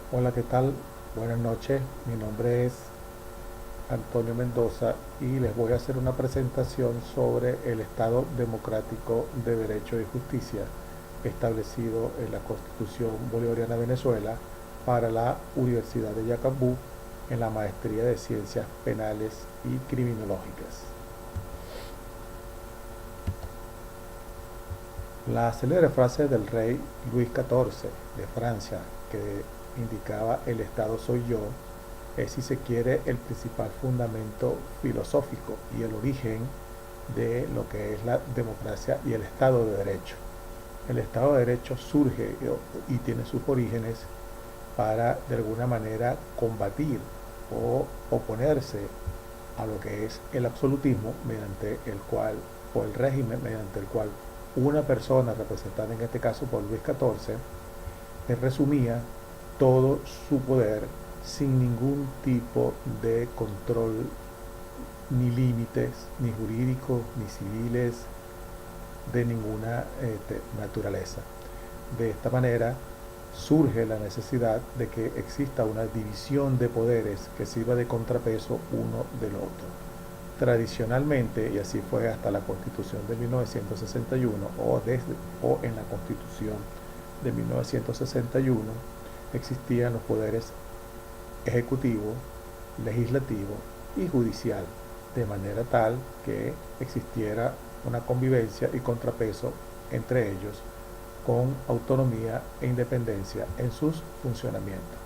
Hola, ¿qué tal? Buenas noches. Mi nombre es Antonio Mendoza y les voy a hacer una presentación sobre el Estado Democrático de Derecho y Justicia establecido en la Constitución Bolivariana de Venezuela para la Universidad de Yacambú en la Maestría de Ciencias Penales y Criminológicas. La célebre frase del rey Luis XIV de Francia, que indicaba el Estado soy yo, es, si se quiere, el principal fundamento filosófico y el origen de lo que es la democracia y el Estado de Derecho. El Estado de Derecho surge y tiene sus orígenes para, de alguna manera, combatir o oponerse a lo que es el absolutismo, mediante el cual, o el régimen mediante el cual una persona, representada en este caso por Luis XIV, resumía todo su poder sin ningún tipo de control, ni límites, ni jurídicos, ni civiles, de ninguna naturaleza. De esta manera surge la necesidad de que exista una división de poderes que sirva de contrapeso uno del otro. Tradicionalmente, y así fue hasta la Constitución de 1961 o en la Constitución de 1961, existían los poderes ejecutivo, legislativo y judicial, de manera tal que existiera una convivencia y contrapeso entre ellos, con autonomía e independencia en sus funcionamientos.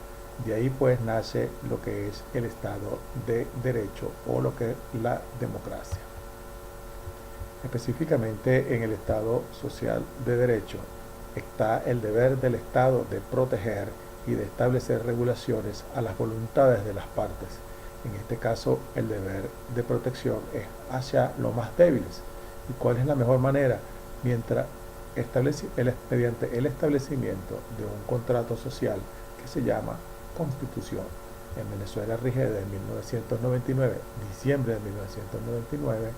De ahí pues nace lo que es el Estado de Derecho o lo que es la democracia. Específicamente en el Estado social de derecho está el deber del Estado de proteger y de establecer regulaciones a las voluntades de las partes. En este caso, el deber de protección es hacia los más débiles. ¿Y cuál es la mejor manera? Mientras mediante el establecimiento de un contrato social que se llama Constitución. En Venezuela rige desde 1999, diciembre de 1999,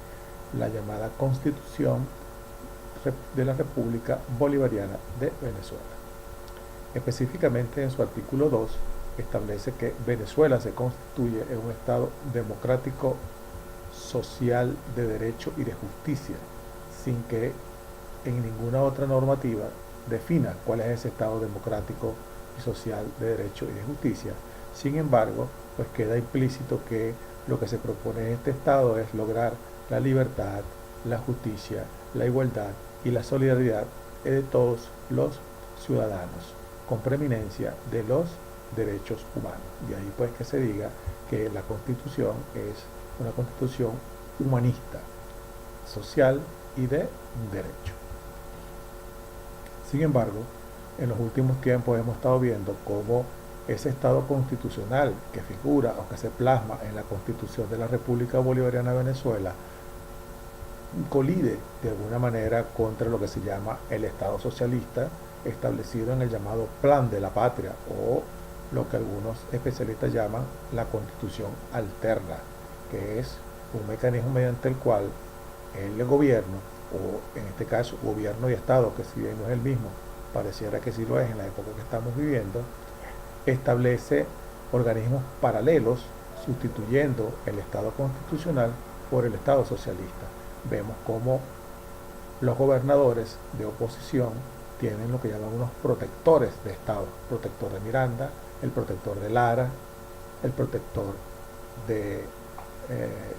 la llamada Constitución de la República Bolivariana de Venezuela. Específicamente en su artículo 2 establece que Venezuela se constituye en un Estado democrático, social, de derecho y de justicia, sin que en ninguna otra normativa defina cuál es ese Estado democrático y social de derecho y de justicia. Sin embargo, pues queda implícito que lo que se propone en este Estado es lograr la libertad, la justicia, la igualdad y la solidaridad de todos los ciudadanos, con preeminencia de los derechos humanos. De ahí pues que se diga que la Constitución es una Constitución humanista, social y de derecho. Sin embargo, en los últimos tiempos hemos estado viendo cómo ese Estado constitucional que figura o que se plasma en la Constitución de la República Bolivariana de Venezuela colide de alguna manera contra lo que se llama el Estado socialista establecido en el llamado Plan de la Patria, o lo que algunos especialistas llaman la Constitución alterna, que es un mecanismo mediante el cual el gobierno, o en este caso gobierno y Estado, que si bien no es el mismo, pareciera que sí lo es en la época que estamos viviendo, establece organismos paralelos sustituyendo el Estado constitucional por el Estado socialista. Vemos cómo los gobernadores de oposición tienen lo que llaman unos protectores de Estado: protector de Miranda, el protector de Lara, el protector de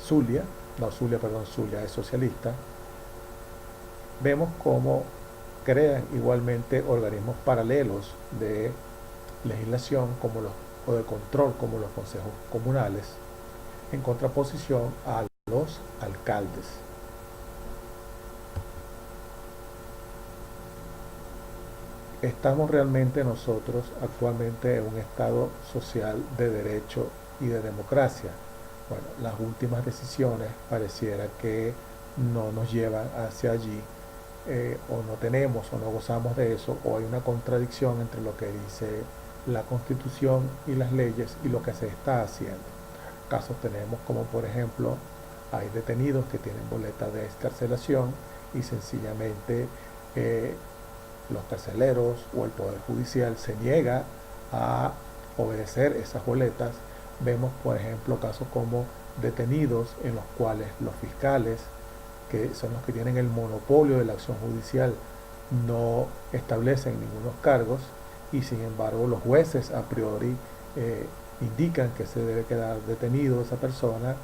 Zulia, no Zulia, perdón, Zulia es socialista. Vemos cómo crean igualmente organismos paralelos de legislación como los, o de control, como los consejos comunales, en contraposición a los alcaldes. ¿Estamos realmente nosotros actualmente en un Estado social de derecho y de democracia? Bueno, las últimas decisiones pareciera que no nos llevan hacia allí, o no tenemos o no gozamos de eso, o hay una contradicción entre lo que dice la Constitución y las leyes y lo que se está haciendo. Casos tenemos como, por ejemplo, hay detenidos que tienen boleta de excarcelación y sencillamente los carceleros o el Poder Judicial se niega a obedecer esas boletas. Vemos, por ejemplo, casos como detenidos en los cuales los fiscales, que son los que tienen el monopolio de la acción judicial, no establecen ningunos cargos y sin embargo los jueces a priori indican que se debe quedar detenido esa persona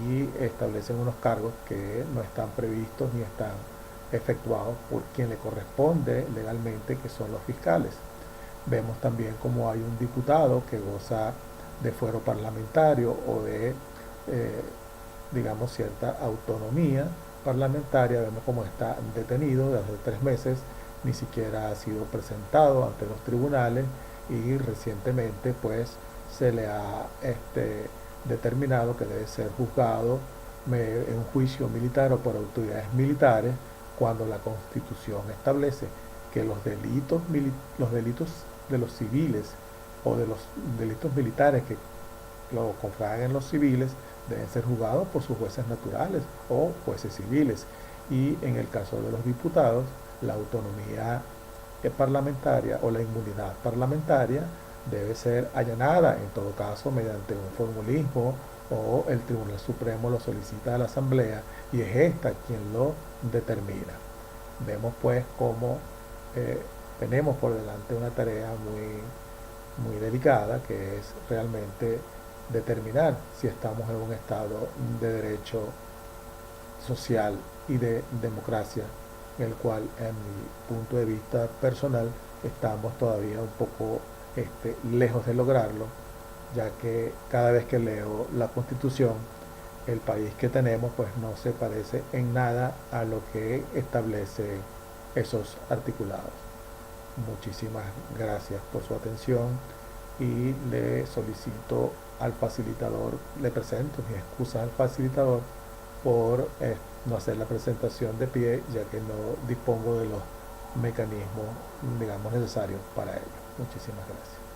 y establecen unos cargos que no están previstos ni están efectuados por quien le corresponde legalmente, que son los fiscales. Vemos también como hay un diputado que goza de fuero parlamentario o de, digamos, cierta autonomía parlamentaria. Vemos cómo está detenido desde hace 3 meses, ni siquiera ha sido presentado ante los tribunales y recientemente pues se le ha determinado que debe ser juzgado en un juicio militar o por autoridades militares, cuando la Constitución establece que los delitos de los civiles o de los delitos militares que lo confragan en los civiles deben ser juzgados por sus jueces naturales o jueces civiles. Y en el caso de los diputados, la autonomía parlamentaria o la inmunidad parlamentaria debe ser allanada, en todo caso, mediante un formulismo o el Tribunal Supremo lo solicita a la Asamblea y es esta quien lo determina. Vemos pues cómo tenemos por delante una tarea muy delicada, que es realmente determinar si estamos en un estado de derecho social y de democracia, en el cual, en mi punto de vista personal, estamos todavía un poco lejos de lograrlo, ya que cada vez que leo la Constitución, el país que tenemos pues no se parece en nada a lo que establece esos articulados. Muchísimas gracias por su atención y le solicito al facilitador, le presento mis excusas al facilitador por no hacer la presentación de pie, ya que no dispongo de los mecanismos, digamos, necesarios para ello. Muchísimas gracias.